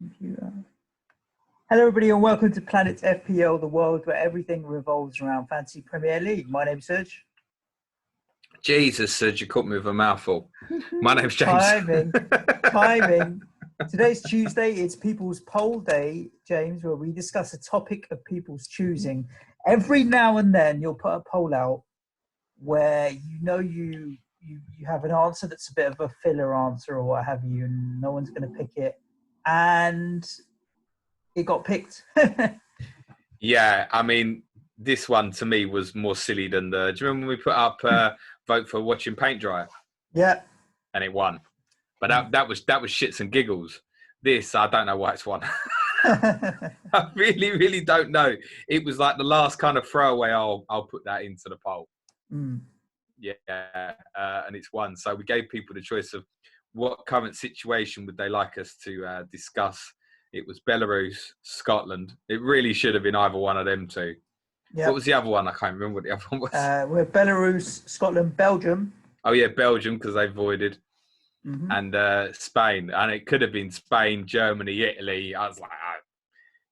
Computer. Hello, everybody, and welcome to Planet FPL, the world where everything revolves around fantasy Premier League. My name's Suj. Jesus, Suj, you caught me with a mouthful. My name's James. Timing. Today's Tuesday. It's People's Poll Day, James, where we discuss a topic of people's choosing. Every now and then, you'll put a poll out where you have an answer that's a bit of a filler answer or what have you, and no one's going to pick it. And it got picked. Yeah, I mean, this one to me was more silly than do you remember when we put up vote for watching paint dry? Yeah. And it won. But that was shits and giggles. This, I don't know why it's won. I really don't know. It was like the last kind of throwaway, I'll put that into the poll. Yeah, and it's won. So we gave people the choice of what current situation would they like us to discuss. It was Belarus, Scotland. It really should have been either one of them two. Yep. What was the other one? I can't remember what the other one was. We're Belarus, Scotland, Belgium. Oh, yeah, Belgium, because they voided. Mm-hmm. And Spain. And it could have been Spain, Germany, Italy. I was like,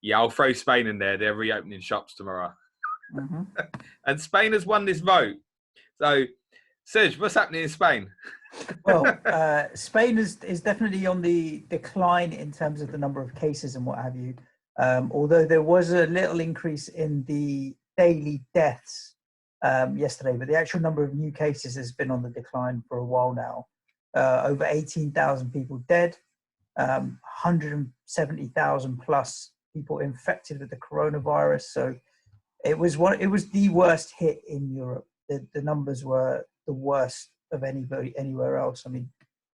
yeah, I'll throw Spain in there. They're reopening shops tomorrow. Mm-hmm. And Spain has won this vote. So, Serge, what's happening in Spain? Well, Spain is definitely on the decline in terms of the number of cases and what have you. Although there was a little increase in the daily deaths yesterday, but the actual number of new cases has been on the decline for a while now. Over 18,000 people dead, 170,000 plus people infected with the coronavirus. So it was the worst hit in Europe. The numbers were the worst of anybody anywhere else. I mean,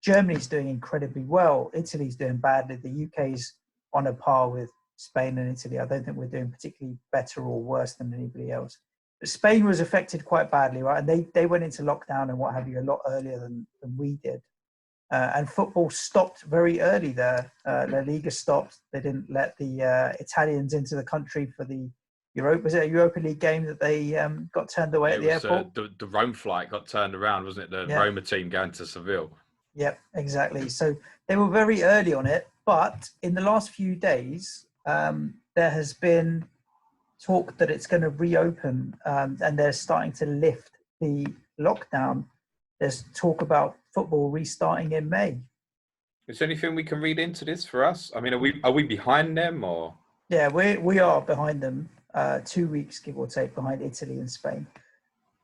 Germany's doing incredibly well. Italy's doing badly. The UK's on a par with Spain and Italy. I don't think we're doing particularly better or worse than anybody else. But Spain was affected quite badly, right? And they went into lockdown and what have you a lot earlier than we did. And football stopped very early there. La Liga stopped. They didn't let the Italians into the country for the Europa League game that they got turned away at the airport? The Rome flight got turned around, wasn't it? The Roma team going to Seville. Yep, exactly. So they were very early on it. But in the last few days, there has been talk that it's going to reopen and they're starting to lift the lockdown. There's talk about football restarting in May. Is there anything we can read into this for us? I mean, are we behind them or? Yeah, we are behind them. 2 weeks, give or take, behind Italy and Spain.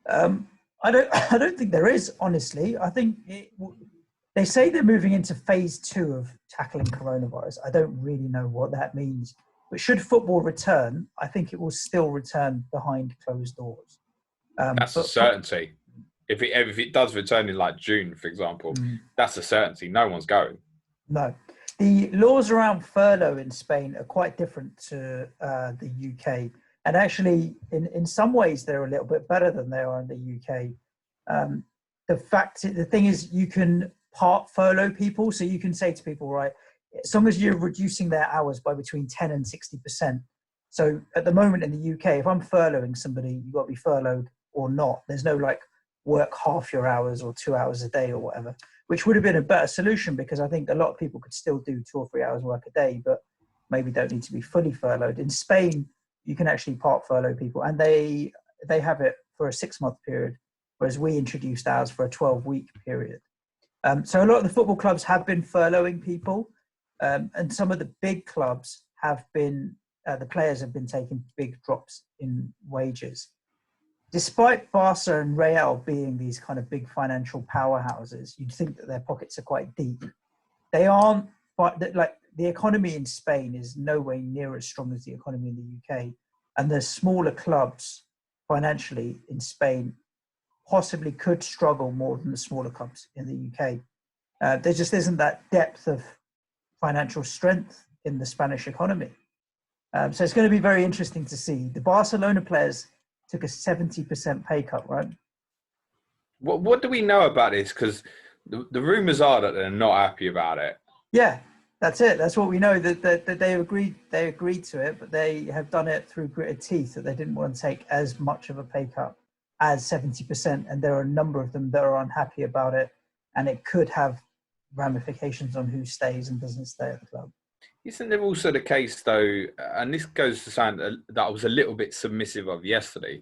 I don't think there is, honestly. I think they say they're moving into phase 2 of tackling coronavirus. I don't really know what that means. But should football return, I think it will still return behind closed doors. That's a certainty. If it does return in like June, for example, that's a certainty. No one's going. No. The laws around furlough in Spain are quite different to the UK. And actually, in some ways, they're a little bit better than they are in the UK. The thing is, you can part furlough people. So you can say to people, right, as long as you're reducing their hours by between 10 and 60%. So at the moment in the UK, if I'm furloughing somebody, you've got to be furloughed or not. There's no like work half your hours or 2 hours a day or whatever, which would have been a better solution because I think a lot of people could still do 2 or 3 hours work a day, but maybe don't need to be fully furloughed. In Spain, you can actually part furlough people and they have it for a 6-month period, whereas we introduced ours for a 12-week period. So a lot of the football clubs have been furloughing people and some of the big clubs have been, the players have been taking big drops in wages. Despite Barca and Real being these kind of big financial powerhouses, you'd think that their pockets are quite deep. They aren't, like the economy in Spain is nowhere near as strong as the economy in the UK. And the smaller clubs financially in Spain possibly could struggle more than the smaller clubs in the UK. There just isn't that depth of financial strength in the Spanish economy. So it's going to be very interesting to see. The Barcelona players took a 70% pay cut, right? What do we know about this? Because the rumours are that they're not happy about it. Yeah, that's it. That's what we know, that they agreed to it, but they have done it through gritted teeth, that they didn't want to take as much of a pay cut as 70%. And there are a number of them that are unhappy about it. And it could have ramifications on who stays and doesn't stay at the club. Isn't there also the case, though, and this goes to something that I was a little bit submissive of yesterday,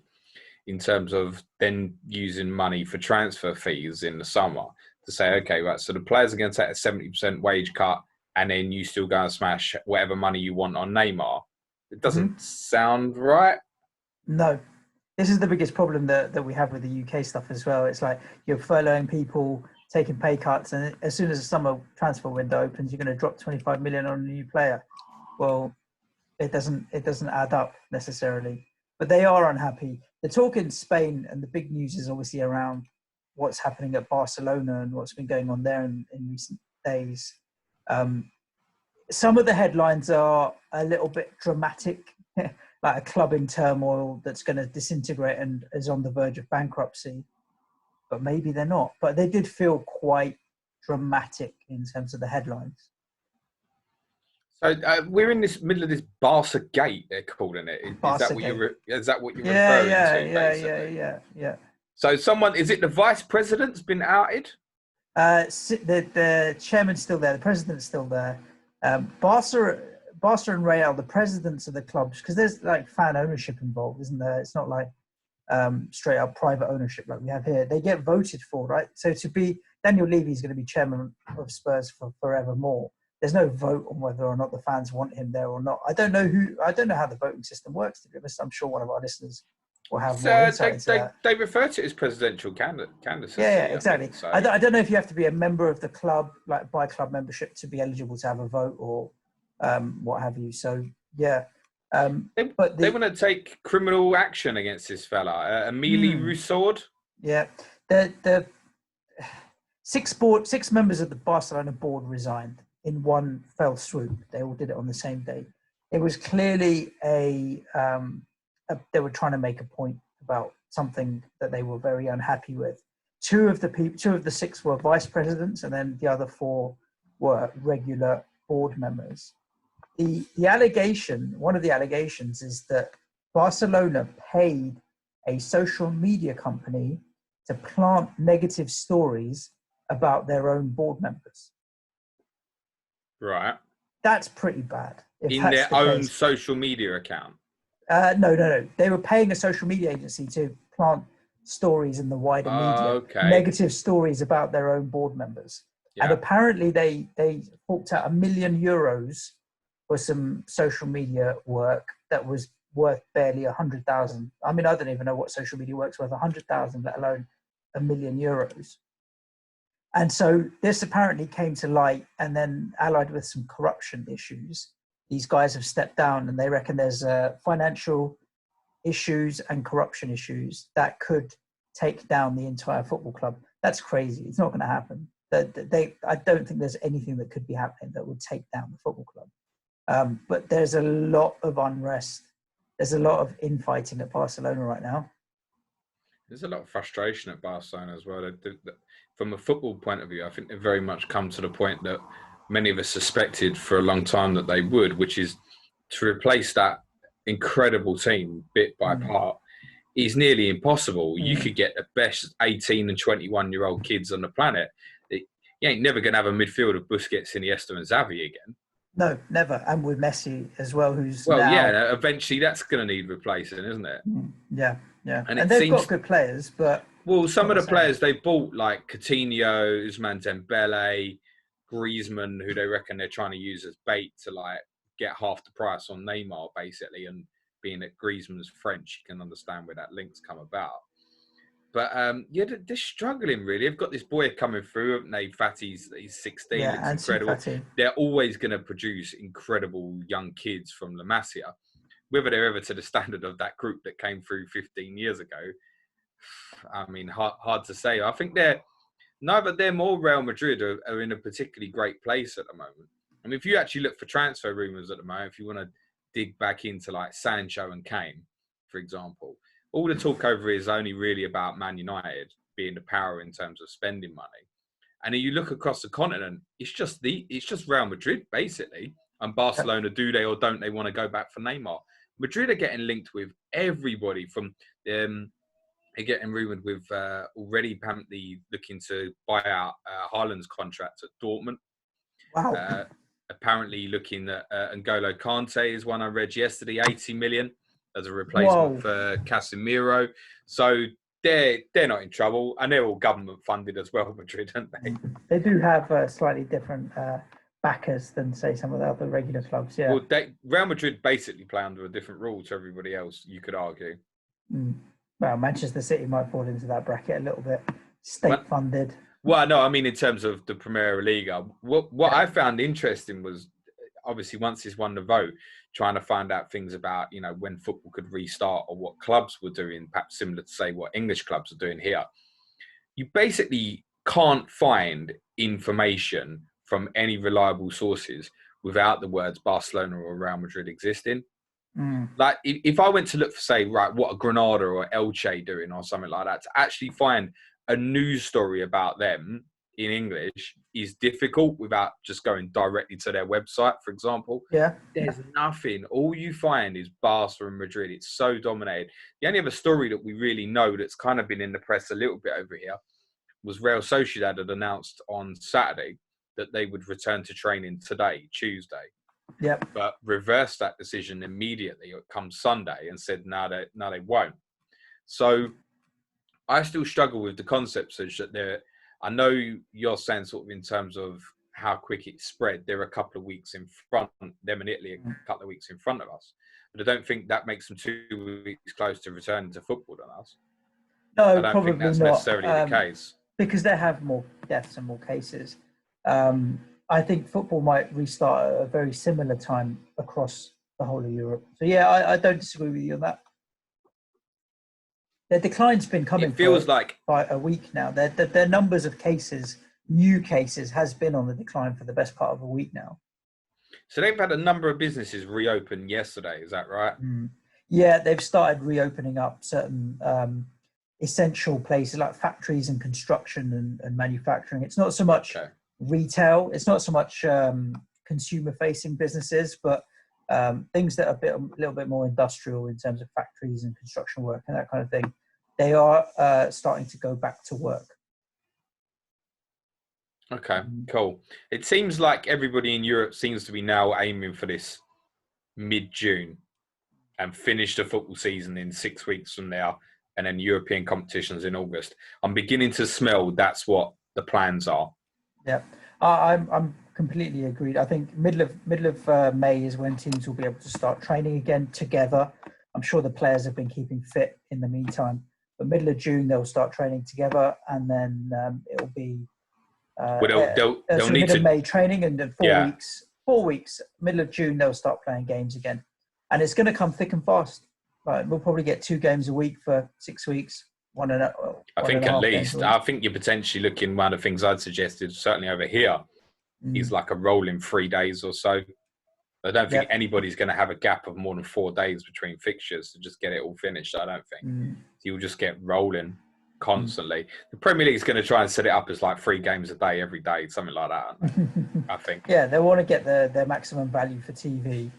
in terms of then using money for transfer fees in the summer to say, okay, right, so the players are going to take a 70% wage cut and then you still go and smash whatever money you want on Neymar. It doesn't sound right. No. This is the biggest problem that we have with the UK stuff as well. It's like you're furloughing people, taking pay cuts, and as soon as the summer transfer window opens, you're going to drop 25 million on a new player. Well, it doesn't add up necessarily. But they are unhappy. The talk in Spain, and the big news is obviously around what's happening at Barcelona and what's been going on there in recent days. Some of the headlines are a little bit dramatic, like a club in turmoil that's going to disintegrate and is on the verge of bankruptcy. But maybe they're not. But they did feel quite dramatic in terms of the headlines. So we're in this middle of this Barca gate, they're calling it. Is that what you're referring to? Yeah. So is it the vice president's been outed? The chairman's still there. The president's still there. Barca and Real, the presidents of the clubs, because there's like fan ownership involved, isn't there? It's not like straight up private ownership like we have here. They get voted for, right? So to be Daniel Levy's going to be chairman of Spurs for forevermore. There's no vote on whether or not the fans want him there or not. I don't know how the voting system works, to be honest. I'm sure one of our listeners will have more insight into that. They refer to it as presidential candidacy. Yeah, exactly. So. I don't know if you have to be a member of the club, like by club membership, to be eligible to have a vote or what have you. So, yeah. They want to take criminal action against this fella, Emile Rousseau. Yeah. The six members of the Barcelona board resigned in one fell swoop. They all did it on the same day. It was clearly they were trying to make a point about something that they were very unhappy with. Two of the six were vice presidents, and then the other four were regular board members. The allegation, one of the allegations, is that Barcelona paid a social media company to plant negative stories about their own board members. Right. That's pretty bad. In their own social media account? No. They were paying a social media agency to plant stories in the wider media, negative stories about their own board members. Yeah. And apparently they forked out €1 million for some social media work that was worth barely 100,000. I mean, I don't even know what social media work's worth 100,000, let alone €1 million. And so this apparently came to light, and then allied with some corruption issues, these guys have stepped down, and they reckon there's financial issues and corruption issues that could take down the entire football club. That's crazy. It's not going to happen. I don't think there's anything that could be happening that would take down the football club. But there's a lot of unrest. There's a lot of infighting at Barcelona right now. There's a lot of frustration at Barcelona as well. From a football point of view, I think they've very much come to the point that many of us suspected for a long time that they would, which is to replace that incredible team bit by part is nearly impossible. You could get the best 18 and 21-year-old kids on the planet. You ain't never going to have a midfield of Busquets, Iniesta and Xavi again. No, never. And with Messi as well, who's eventually that's going to need replacing, isn't it? Yeah. And they've got good players, but... Well, some of the players they bought, like Coutinho, Ousmane Dembele, Griezmann, who they reckon they're trying to use as bait to like get half the price on Neymar, basically. And being that Griezmann's French, you can understand where that link's come about. But they're struggling really. They've got this boy coming through, haven't they? Fatty's, he's 16, looks incredible. Fatty. They're always going to produce incredible young kids from La Masia. Whether they're ever to the standard of that group that came through 15 years ago, I mean, hard to say. I think neither them or Real Madrid are in a particularly great place at the moment. I mean, if you actually look for transfer rumours at the moment, if you want to dig back into like Sancho and Kane, for example, all the talk over is only really about Man United being the power in terms of spending money. And then you look across the continent, it's just Real Madrid basically, and Barcelona. Do they or don't they want to go back for Neymar? Madrid are getting linked with everybody from they're getting rumoured with already apparently looking to buy out Haaland's contract at Dortmund. Wow. apparently looking at N'Golo Kante is one I read yesterday, 80 million as a replacement Whoa. for Casemiro. So they're not in trouble, and they're all government funded as well, Madrid, aren't they? They do have slightly different backers than, say, some of the other regular clubs. Yeah. Well, Real Madrid basically play under a different rule to everybody else, you could argue. Well, Manchester City might fall into that bracket a little bit. State funded. Well, no, I mean in terms of the Prtemier League. What I found interesting was obviously once he's won the vote, trying to find out things about, you know, when football could restart or what clubs were doing, perhaps similar to say what English clubs are doing here. You basically can't find information from any reliable sources without the words Barcelona or Real Madrid existing. Like if I went to look for, say, right, what are Granada or Elche doing or something like that, to actually find a news story about them in English is difficult without just going directly to their website, for example. Yeah. There's nothing. All you find is Barca and Madrid. It's so dominated. The only other story that we really know that's kind of been in the press a little bit over here was Real Sociedad had announced on Saturday that they would return to training today, Tuesday. Yep. But reversed that decision immediately come Sunday and said, no, they won't. So I still struggle with the concept, Suj, that I know you're saying sort of in terms of how quick it spread, they're a couple of weeks in front, them and Italy a couple of weeks in front of us. But I don't think that makes them 2 weeks close to returning to football than us. No, I don't probably think that's not. necessarily the case. Because they have more deaths and more cases. I think football might restart at a very similar time across the whole of Europe. So, yeah, I don't disagree with you on that. Their decline's been coming for a week now. Their numbers of cases, new cases, has been on the decline for the best part of a week now. So they've had a number of businesses reopen yesterday, is that right? Yeah, they've started reopening up certain essential places like factories and construction and manufacturing. It's not so much retail. It's not so much consumer-facing businesses, but things that are a little bit more industrial in terms of factories and construction work and that kind of thing. They are starting to go back to work. Okay, cool. It seems like everybody in Europe seems to be now aiming for this mid-June and finish the football season in 6 weeks from now, and then European competitions in August. I'm beginning to smell that's what the plans are. Yeah, I'm completely agreed. I think middle of May is when teams will be able to start training again together. I'm sure the players have been keeping fit in the meantime, but middle of June they'll start training together, and then it'll be they'll need middle of to May training, and then 4 weeks, middle of June they'll start playing games again, and it's going to come thick and fast. Right, we'll probably get 2 games a week for 6 weeks. I think at least. I think you're potentially looking. One of the things I'd suggested, certainly over here, is like a rolling 3 days or so. I don't think anybody's going to have a gap of more than 4 days between fixtures to just get it all finished. I don't think. You'll just get rolling constantly. The Premier League is going to try and set it up as like 3 games a day every day, something like that. I think. Yeah, they want to get their maximum value for TV.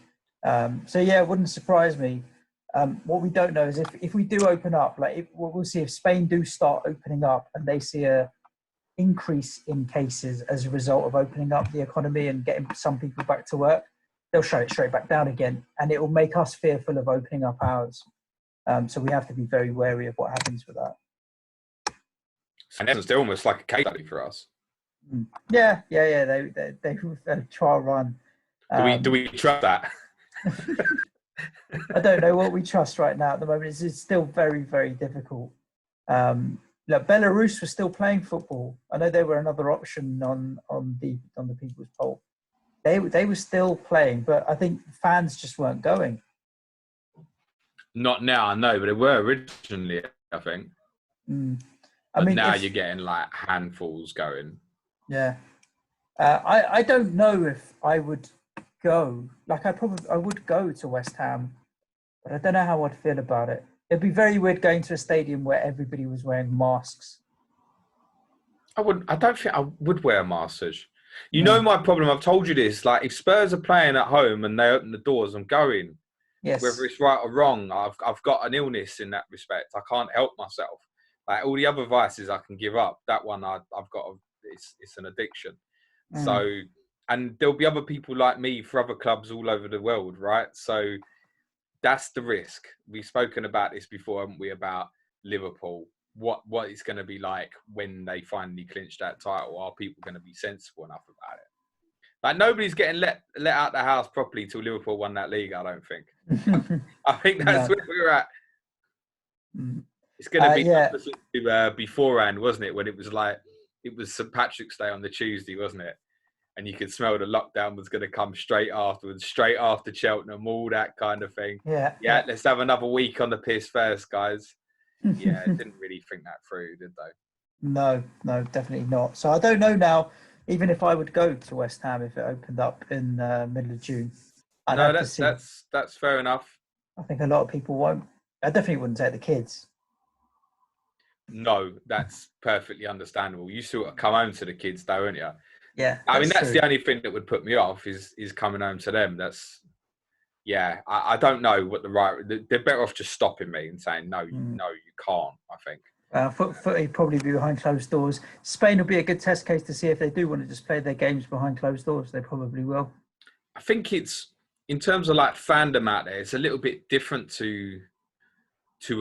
So yeah, it wouldn't surprise me. What we don't know is if we do open up, we'll see if Spain do start opening up and they see a increase in cases as a result of opening up the economy and getting some people back to work, they'll shut it straight back down again, and it will make us fearful of opening up ours. So we have to be very wary of what happens with that. In essence, they're almost like a case study for us. Yeah. They trial run. Do we trust that? I don't know what we trust right now at the moment. It's still very, very difficult. Look, Belarus was still playing football. I know they were another option on the people's poll. They were still playing, but I think fans just weren't going. Not now, I know, but they were originally, I think. I mean, now you're getting like handfuls going. Yeah, I don't know if I would go. Like I would go to West Ham, but I don't know how I'd feel about it. It'd be very weird going to a stadium where everybody was wearing masks. I don't think I would wear a mask. You know my problem. I've told you this. Like, if Spurs are playing at home and they open the doors, I'm going. Yes. Whether it's right or wrong, I've got an illness in that respect. I can't help myself. Like all the other vices, I can give up. That one, I've got. It's an addiction. So and there'll be other people like me for other clubs all over the world, right? So that's the risk. We've spoken about this before, haven't we? About Liverpool, what it's going to be like when they finally clinch that title. Are people going to be sensible enough about it? Like nobody's getting let out the house properly till Liverpool won that league. I don't think. I think that's No. where we're at. Mm. It's going to be Yeah. opposite to beforehand, wasn't it? When it was like it was St Patrick's Day on the Tuesday, wasn't it? And you could smell the lockdown was going to come straight afterwards, straight after Cheltenham, all that kind of thing. Yeah. Let's have another week on the piss first, guys. Yeah, didn't really think that through, did they? No, definitely not. So I don't know now, even if I would go to West Ham if it opened up in middle of June, I'd No, have to see. that's fair enough. I think a lot of people won't. I definitely wouldn't take the kids. No, that's perfectly understandable. You still got to come home to the kids, though, aren't you? Yeah, I mean, that's true. the only thing that would put me off is coming home to them. I don't know what they're better off just stopping me and saying, no, you can't, I think. Footy probably be behind closed doors. Spain will be a good test case to see if they do want to just play their games behind closed doors. They probably will. I think it's, in terms of like fandom out there, it's a little bit different to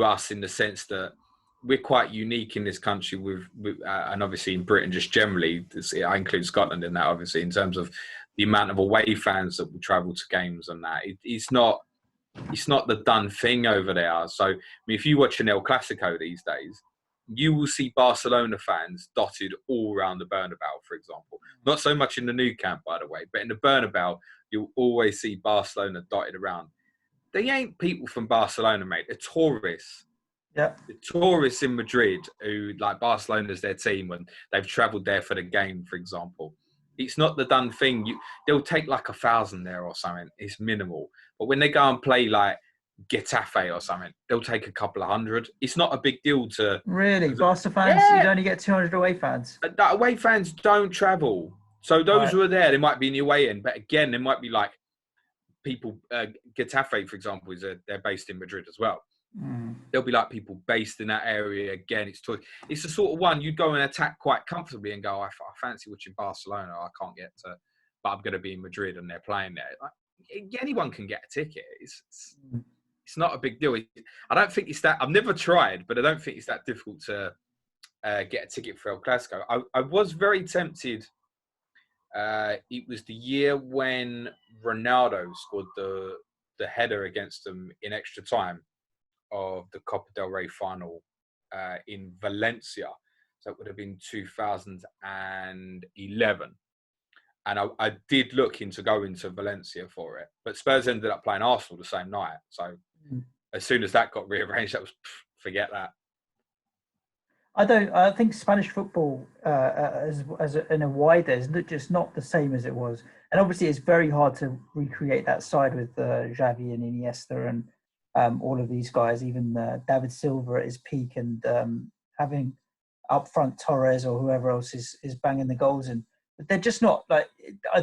us in the sense that we're quite unique in this country with and obviously in Britain just generally. I include Scotland in that, obviously, in terms of the amount of away fans that will travel to games and that. It's not the done thing over there. So, I mean, if you watch an El Clasico these days, you will see Barcelona fans dotted all around the Bernabeu, for example. Not so much in the new camp, by the way, but in the Bernabeu, you'll always see Barcelona dotted around. They ain't people from Barcelona, mate. They're tourists. Yeah. The tourists in Madrid who like Barcelona's their team when they've travelled there for the game, for example. It's not the done thing. They'll take like 1,000 there or something. It's minimal. But when they go and play like Getafe or something, they'll take a couple of hundred. It's not a big deal to... Really? Barca fans, you'd only get 200 away fans? Away fans don't travel. So those who are there, they might be in the away end. But again, there might be like people... Getafe, for example, they're based in Madrid as well. There'll be like people based in that area. Again, it's the sort of one you'd go and attack quite comfortably and go, I fancy watching Barcelona. I can't get to, but I'm going to be in Madrid and they're playing there. Like, anyone can get a ticket. It's not a big deal. I don't think it's that. I've never tried, but I don't think it's that difficult to get a ticket for El Clasico. I was very tempted. It was the year when Ronaldo scored the header against them in extra time of the Copa del Rey final in Valencia. So it would have been 2011. And I did look into going to Valencia for it. But Spurs ended up playing Arsenal the same night. So as soon as that got rearranged, that was, forget that. I think Spanish football, in a wider, is just not the same as it was. And obviously, it's very hard to recreate that side with Xavi and Iniesta and all of these guys, even David Silva at his peak, and having up front Torres or whoever else is banging the goals in. But they're just not like,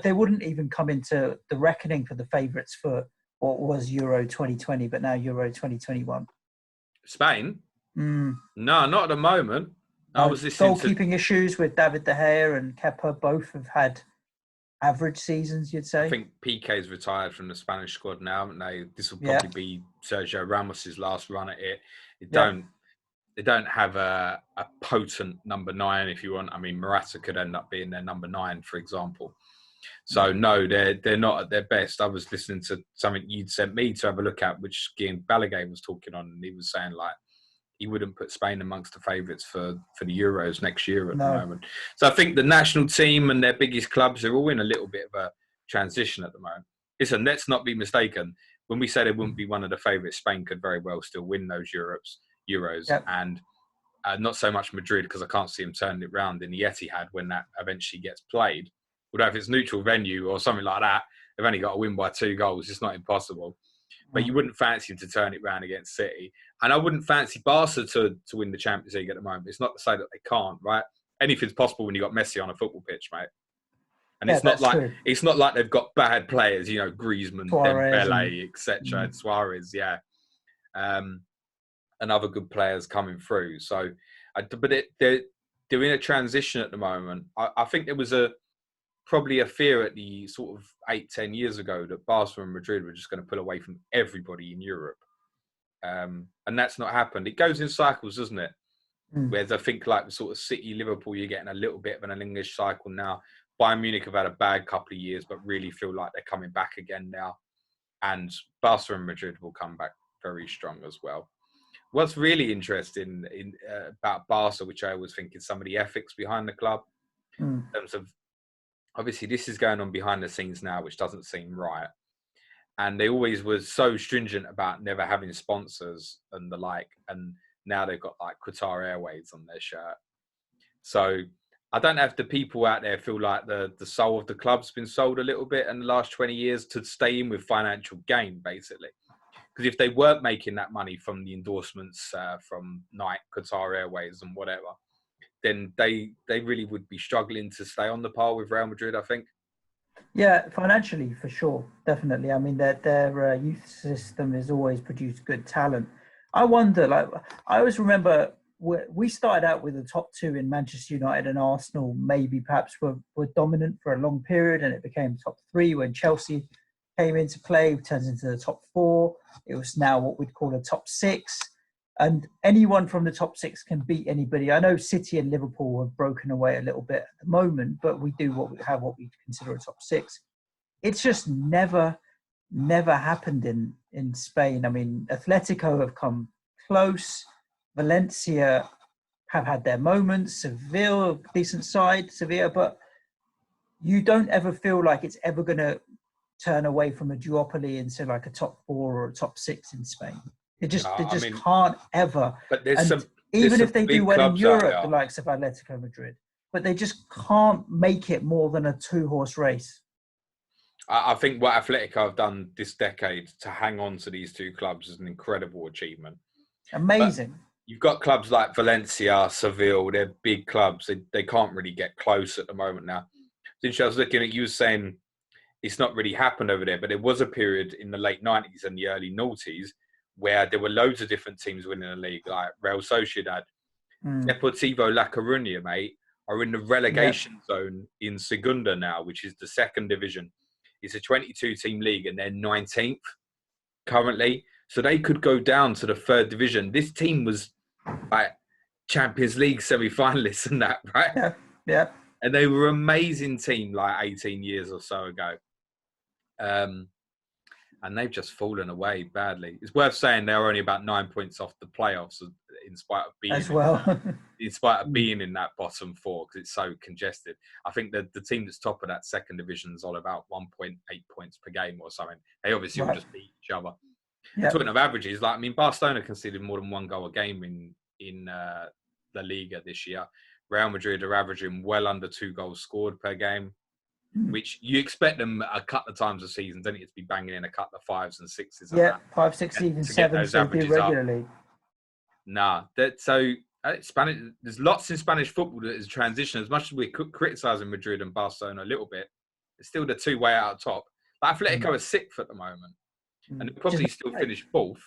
they wouldn't even come into the reckoning for the favourites for what was Euro 2020, but now Euro 2021. Spain? No, not at the moment. I was listening goalkeeping issues with David De Gea and Kepa both have had average seasons, you'd say. I think Piqué's retired from the Spanish squad now, haven't they? This will probably be Sergio Ramos's last run at it. They don't have a potent number 9, if you want. I mean, Morata could end up being their number 9, for example. So no, they're not at their best. I was listening to something you'd sent me to have a look at, which Guillaume Balaguer was talking on, and he was saying like he wouldn't put Spain amongst the favourites for the Euros next year at the moment. So I think the national team and their biggest clubs are all in a little bit of a transition at the moment. Listen, let's not be mistaken. When we say they wouldn't be one of the favourites, Spain could very well still win those Euros. And not so much Madrid, because I can't see them turning it round in the Etihad when that eventually gets played. Although if it's neutral venue or something like that, they've only got to win by 2 goals. It's not impossible. But you wouldn't fancy them to turn it round against City. And I wouldn't fancy Barca to win the Champions League at the moment. It's not to say that they can't, right? Anything's possible when you've got Messi on a football pitch, mate. And it's not like they've got bad players, you know, Griezmann, Dembele, etc. Suarez, and other good players coming through. So, but they're in a transition at the moment. I think there was a probably a fear at the sort of 8-10 years ago that Barca and Madrid were just going to pull away from everybody in Europe. And that's not happened. It goes in cycles, doesn't it? Whereas I think like the sort of City, Liverpool, you're getting a little bit of an English cycle now. Bayern Munich have had a bad couple of years, but really feel like they're coming back again now. And Barca and Madrid will come back very strong as well. What's really interesting about Barca, which I always think is some of the ethics behind the club, in terms of, obviously this is going on behind the scenes now, which doesn't seem right. And they always were so stringent about never having sponsors and the like. And now they've got like Qatar Airways on their shirt. So I don't know if the people out there feel like the soul of the club's been sold a little bit in the last 20 years to stay in with financial gain, basically. Because if they weren't making that money from the endorsements from Nike, Qatar Airways and whatever, then they really would be struggling to stay on the par with Real Madrid, I think. Yeah, financially, for sure. Definitely. I mean, their youth system has always produced good talent. I wonder, like, I always remember we started out with the top two in Manchester United and Arsenal, maybe perhaps were dominant for a long period, and it became top three when Chelsea came into play, turns into the top four. It was now what we'd call a top six. And anyone from the top six can beat anybody. I know City and Liverpool have broken away a little bit at the moment, but we do what we consider a top six. It's just never happened in Spain. I mean, Atletico have come close. Valencia have had their moments. Seville, decent side, Sevilla, but you don't ever feel like it's ever going to turn away from a duopoly into like a top four or a top six in Spain. They just can't ever. But even if they do well in Europe, the likes of Atletico Madrid, but they just can't make it more than a two-horse race. I think what Atletico have done this decade to hang on to these two clubs is an incredible achievement. Amazing. But you've got clubs like Valencia, Seville, they're big clubs. They can't really get close at the moment now. Since I was looking at you were saying it's not really happened over there, but there was a period in the late 90s and the early noughties where there were loads of different teams winning the league, like Real Sociedad. Deportivo La Coruña, mate, are in the relegation zone in Segunda now, which is the second division. It's a 22-team league and they're 19th currently. So they could go down to the third division. This team was like Champions League semi-finalists and that, right? Yeah. And they were an amazing team like 18 years or so ago. And they've just fallen away badly. It's worth saying they're only about 9 points off the playoffs in spite of being being in that bottom four because it's so congested. I think that the team that's top of that second division is on about 1.8 points per game or something. They obviously will just beat each other. Yeah. Talking of averages, like Barcelona conceded more than one goal a game in La Liga this year. Real Madrid are averaging well under 2 goals scored per game, which you expect them a couple of times a season, don't you, to be banging in a couple of 5s and 6s. Yeah, 5, 6, even 7s they do regularly. Spanish. There's lots in Spanish football that is a transition. As much as we're criticising Madrid and Barcelona a little bit, it's still the two way out top. But Atletico are 6th at the moment, and they'll probably still finish 4th.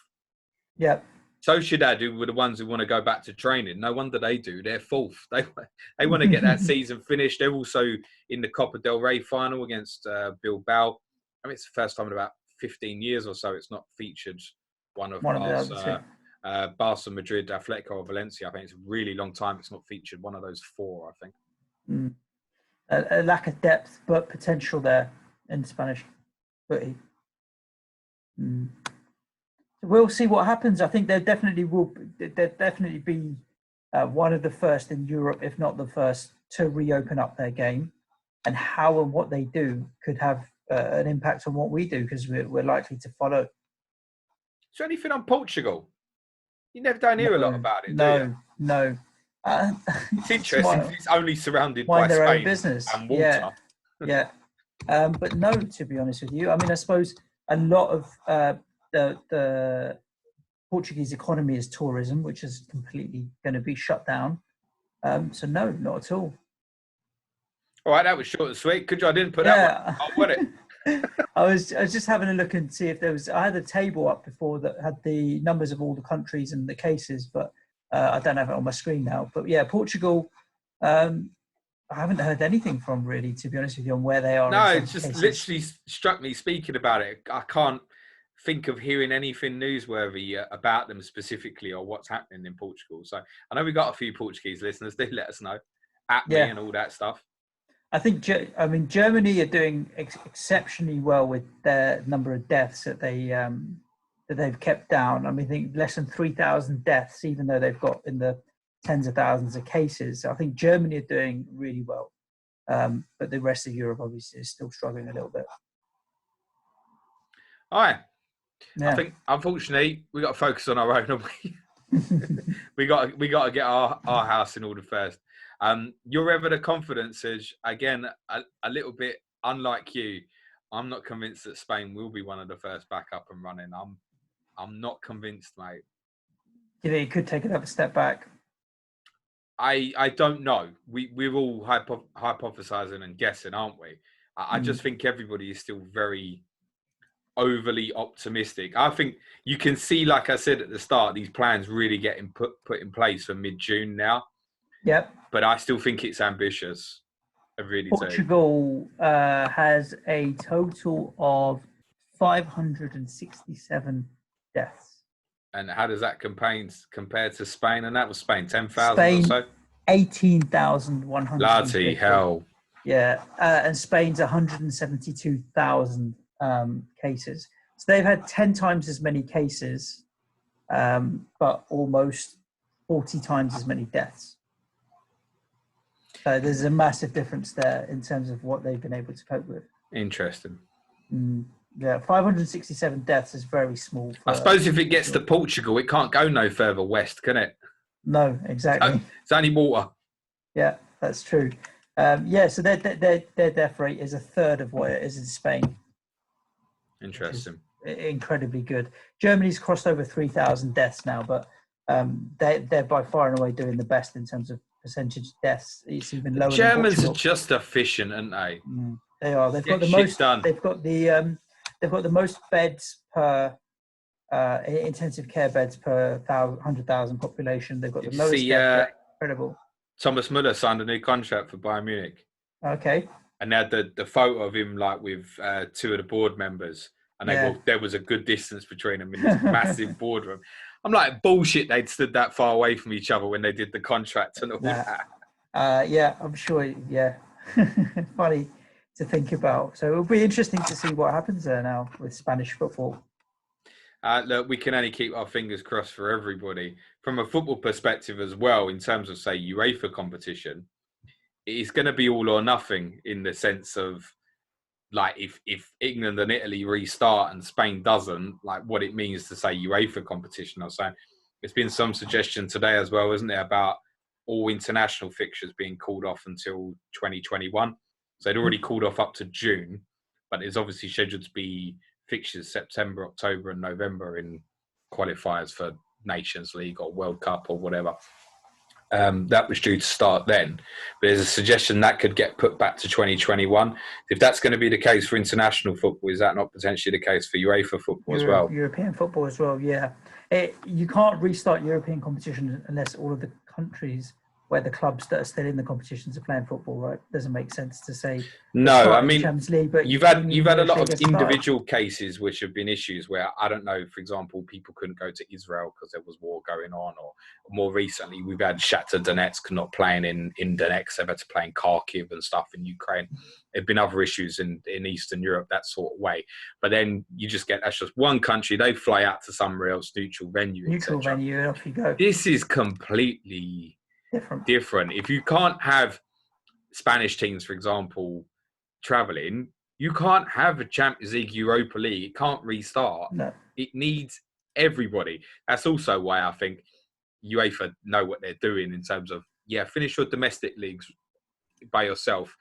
Yeah. Sociedad, who were the ones who want to go back to training, no wonder they do. They're 4th. They want to get that season finished. They're also in the Copa del Rey final against Bilbao. I mean, it's the first time in about 15 years or so it's not featured one of Barca, Madrid, Atletico, or Valencia. I think it's a really long time it's not featured one of those 4, I think. A lack of depth, but potential there in Spanish footy. We'll see what happens. I think there definitely be one of the first in Europe, if not the first, to reopen up their game. And how and what they do could have an impact on what we do because we're likely to follow. Is there anything on Portugal? You never don't hear a lot about it, do you? No. It's interesting. It's only surrounded by their Spain own business and water. Yeah. But no, to be honest with you, I mean, I suppose a lot of the Portuguese economy is tourism, which is completely going to be shut down. So no, not at all. All right, that was short and sweet. Good job I didn't put that one. Oh, what it? I was just having a look and see if there was. I had a table up before that had the numbers of all the countries and the cases, but I don't have it on my screen now. But yeah, Portugal. I I haven't heard anything from, really, to be honest with you, on where they are. No, in it terms of just cases. literally struck me speaking about it. I can't think of hearing anything newsworthy about them specifically or what's happening in Portugal. So I know we got a few Portuguese listeners. Do let us know at me Yeah. and all that stuff. I think, Germany are doing exceptionally well with their number of deaths that they've kept down. I think less than 3,000 deaths, even though they've got in the tens of thousands of cases. So I think Germany are doing really well, but the rest of Europe obviously is still struggling a little bit. All right. Yeah. I think, unfortunately, we got to focus on our own, haven't we? we got to get our house in order first. Your ever confidence is, again, a little bit unlike you. I'm not convinced that Spain will be one of the first back up and running. I'm not convinced, mate. You think it could take another step back? I don't know. We're all hypothesizing and guessing, aren't we? I just think everybody is still very overly optimistic. I think you can see, like I said at the start, these plans really getting put in place for mid-June now. Yep. But I still think it's ambitious. I really Portugal has a total of 567 deaths. And how does that compare to Spain? And that was Spain, 10,000 or so? 18,100. Bloody hell. Yeah, and Spain's 172,000 cases. So they've had 10 times as many cases, but almost 40 times as many deaths. So there's a massive difference there in terms of what they've been able to cope with. Interesting. Yeah, 567 deaths is very small. I suppose if it gets to Portugal, it can't go no further west, can it? No, exactly. It's only water. Yeah, that's true. So their death rate is a third of what it is in Spain. Interesting. Incredibly good. Germany's crossed over 3,000 deaths now, but they're by far and away doing the best in terms of percentage deaths. It's even lower. Germans are just efficient, aren't they? They are. They've got the most. Done. They've got the most beds per intensive care beds per 100,000 population. They've got the lowest death rate. Incredible. Thomas Muller signed a new contract for Bayern Munich. Okay. And they had the photo of him like with two of the board members, and there was a good distance between them in this massive boardroom. I'm like, bullshit, they'd stood that far away from each other when they did the contract and all that. Yeah, I'm sure, yeah. Funny to think about. So it'll be interesting to see what happens there now with Spanish football. Look, we can only keep our fingers crossed for everybody. From a football perspective as well, in terms of, say, UEFA competition, it's going to be all or nothing in the sense of, like, if England and Italy restart and Spain doesn't, like, what it means to, say, UEFA competition. Or so. There's been some suggestion today as well, isn't there, about all international fixtures being called off until 2021. So they'd already called off up to June, but it's obviously scheduled to be fixtures September, October and November in qualifiers for Nations League or World Cup or whatever. That was due to start then. But there's a suggestion that could get put back to 2021. If that's going to be the case for international football, is that not potentially the case for UEFA football as well? European football as well, yeah. You can't restart European competition unless all of the countries where the clubs that are still in the competitions are playing football, right? Doesn't make sense to say. No, I mean, Champions League, but you've had a lot of individual cases which have been issues where, I don't know, for example, people couldn't go to Israel because there was war going on, or more recently, we've had Shakhtar Donetsk not playing in Donetsk. They've had to play in Kharkiv and stuff in Ukraine. There have been other issues in Eastern Europe, that sort of way. But then you just get, that's just one country, they fly out to somewhere else, neutral venue, neutral venue, and off you go. This is completely different. If you can't have Spanish teams, for example, traveling, you can't have a Champions League, Europa League. It can't restart. No. It needs everybody. That's also why I think UEFA know what they're doing in terms of, finish your domestic leagues by yourself,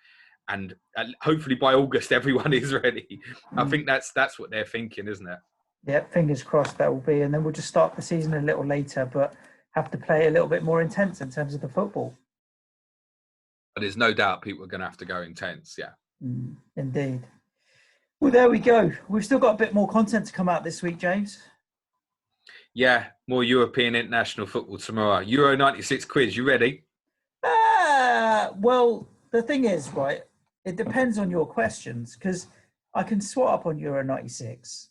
and hopefully by August everyone is ready. I think that's what they're thinking, isn't it? Yeah, fingers crossed that will be, and then we'll just start the season a little later, but have to play a little bit more intense in terms of the football. But there's no doubt people are going to have to go intense, yeah. Indeed. Well, there we go. We've still got a bit more content to come out this week, James. Yeah, more European international football tomorrow. Euro 96 quiz, you ready? Well, the thing is, right, it depends on your questions, because I can swap up on Euro 96,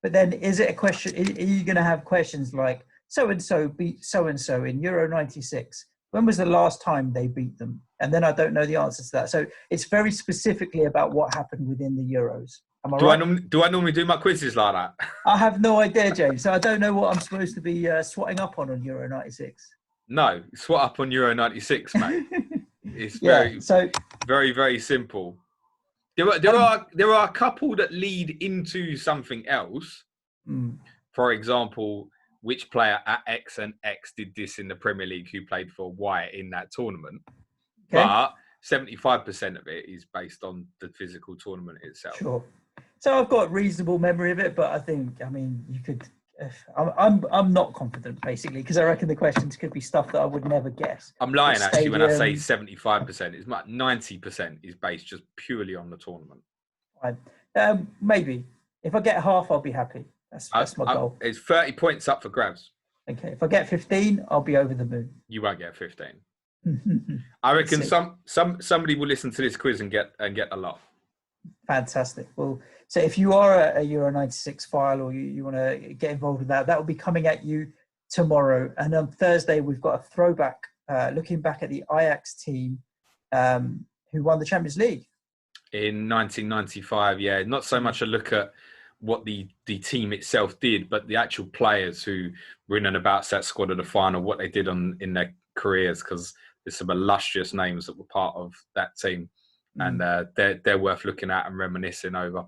but then is it a question? Are you going to have questions like so-and-so beat so-and-so in Euro 96? When was the last time they beat them? And then I don't know the answer to that. So it's very specifically about what happened within the Euros. Am I right? Do I normally do my quizzes like that? I have no idea, James. So I don't know what I'm supposed to be swatting up on Euro 96. No, swap up on Euro 96, mate. It's very, very simple. There are a couple that lead into something else. For example, which player at X and X did this in the Premier League who played for Y in that tournament. Okay. But 75% of it is based on the physical tournament itself. Sure. So I've got reasonable memory of it, but I mean, you could. I'm not confident, basically, because I reckon the questions could be stuff that I would never guess. I'm lying, actually, when I say 75%. It's like 90% is based just purely on the tournament. Fine. Maybe. If I get half, I'll be happy. That's my goal. It's 30 points up for grabs. Okay. If I get 15, I'll be over the moon. You won't get 15. I reckon somebody will listen to this quiz and get a lot. Fantastic. Well, so if you are a Euro 96 file, or you want to get involved with that will be coming at you tomorrow. And on Thursday, we've got a throwback, looking back at the Ajax team who won the Champions League. In 1995, yeah. Not so much a look at what the team itself did, but the actual players who were in and about that squad of the final, what they did in their careers, because there's some illustrious names that were part of that team. And they're worth looking at and reminiscing over.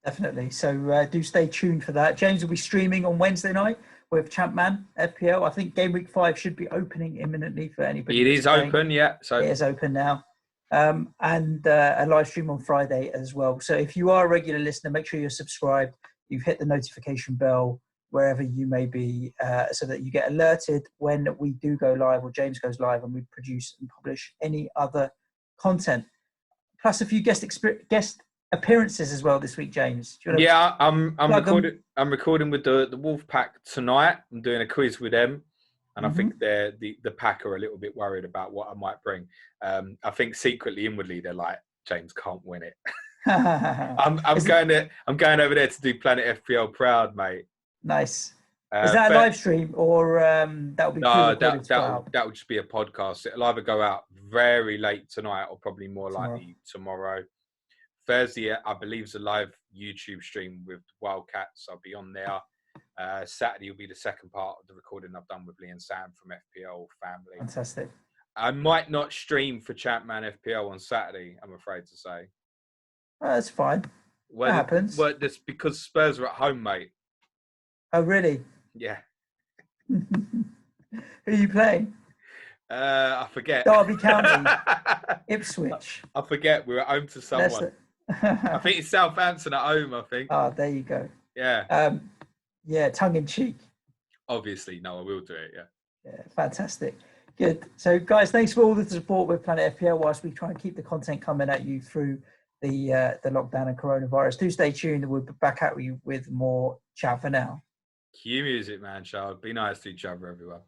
Definitely. So do stay tuned for that. James will be streaming on Wednesday night with Champman FPL. I think Game Week 5 should be opening imminently for anybody. It is open, yeah. So it is open now. And a live stream on Friday as well. So if you are a regular listener, make sure you're subscribed. You've hit the notification bell wherever you may be, so that you get alerted when we do go live, or James goes live, and we produce and publish any other content. Plus a few guest appearances as well this week, James. Yeah, I'm recording with the Wolfpack tonight. I'm doing a quiz with them, and I think the pack are a little bit worried about what I might bring. I think secretly, inwardly, they're like, James can't win it. I'm going over there to do Planet FPL proud, mate. Nice. Is that a live stream, or that'll be that would just be a podcast? It'll either go out very late tonight or probably more likely tomorrow. Thursday, I believe, is a live YouTube stream with Wildcats. I'll be on there. Saturday will be the second part of the recording I've done with Lee and Sam from FPL Family. Fantastic. I might not stream for Champman FPL on Saturday, I'm afraid to say. That's fine. That happens. Well, that's because Spurs are at home, mate. Oh, really? Yeah. Who are you playing? I forget. Derby County. Ipswich. I forget. We're at home to someone. I think it's Southampton at home, I think. Oh, there you go. Yeah. Yeah, tongue in cheek. Obviously. No, I will do it, yeah. Yeah, fantastic. Good. So, guys, thanks for all the support with Planet FPL whilst we try and keep the content coming at you through the lockdown and coronavirus. Do stay tuned. We'll be back at you with more chat for now. Cue music, man, child. Be nice to each other, everyone.